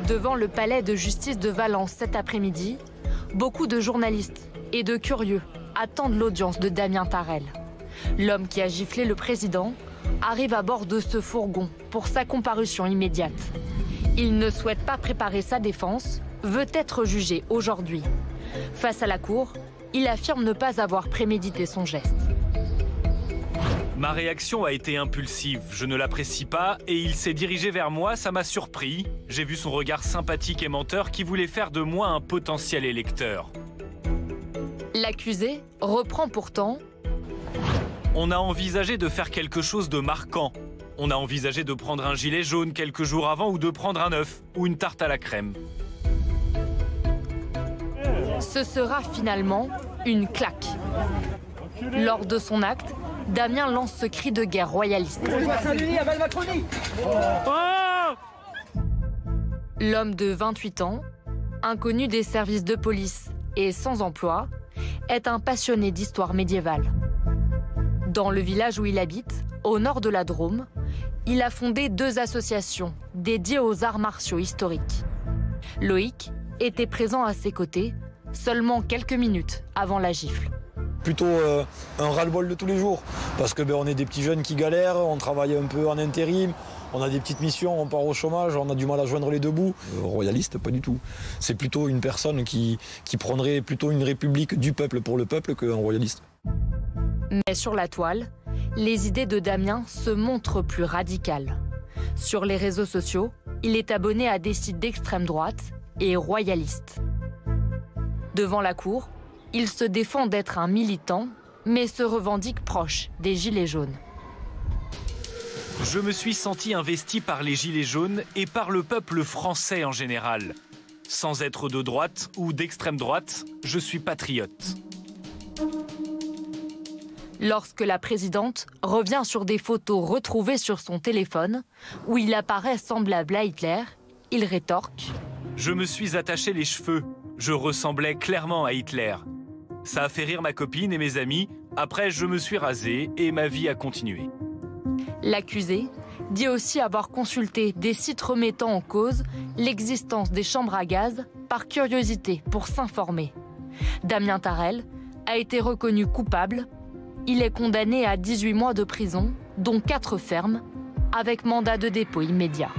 Devant le palais de justice de Valence cet après-midi, beaucoup de journalistes et de curieux attendent l'audience de Damien Tarel. L'homme qui a giflé le président arrive à bord de ce fourgon pour sa comparution immédiate. Il ne souhaite pas préparer sa défense, veut être jugé aujourd'hui. Face à la cour, il affirme ne pas avoir prémédité son geste. Ma réaction a été impulsive, je ne l'apprécie pas et il s'est dirigé vers moi, ça m'a surpris. J'ai vu son regard sympathique et menteur qui voulait faire de moi un potentiel électeur. L'accusé reprend pourtant. On a envisagé de faire quelque chose de marquant. On a envisagé de prendre un gilet jaune quelques jours avant ou de prendre un œuf ou une tarte à la crème. Ce sera finalement une claque. Lors de son acte, Damien lance ce cri de guerre royaliste. L'homme de 28 ans, inconnu des services de police et sans emploi, est un passionné d'histoire médiévale. Dans le village où il habite, au nord de la Drôme, il a fondé 2 associations dédiées aux arts martiaux historiques. Loïc était présent à ses côtés seulement quelques minutes avant la gifle. Plutôt un ras-le-bol de tous les jours, parce que on est des petits jeunes qui galèrent, on travaille un peu en intérim, on a des petites missions, on part au chômage, on a du mal à joindre les deux bouts. Royaliste, pas du tout. C'est plutôt une personne qui prendrait plutôt une république du peuple pour le peuple qu'un royaliste. Mais sur la toile, les idées de Damien se montrent plus radicales. Sur les réseaux sociaux, il est abonné à des sites d'extrême droite et royalistes. Devant la cour, il se défend d'être un militant, mais se revendique proche des Gilets jaunes. Je me suis senti investi par les Gilets jaunes et par le peuple français en général. Sans être de droite ou d'extrême droite, je suis patriote. Lorsque la présidente revient sur des photos retrouvées sur son téléphone, où il apparaît semblable à Hitler, il rétorque. Je me suis attaché les cheveux. Je ressemblais clairement à Hitler. Ça a fait rire ma copine et mes amis. Après, je me suis rasé et ma vie a continué. L'accusé dit aussi avoir consulté des sites remettant en cause l'existence des chambres à gaz par curiosité pour s'informer. Damien Tarel a été reconnu coupable. Il est condamné à 18 mois de prison, dont 4 fermes, avec mandat de dépôt immédiat.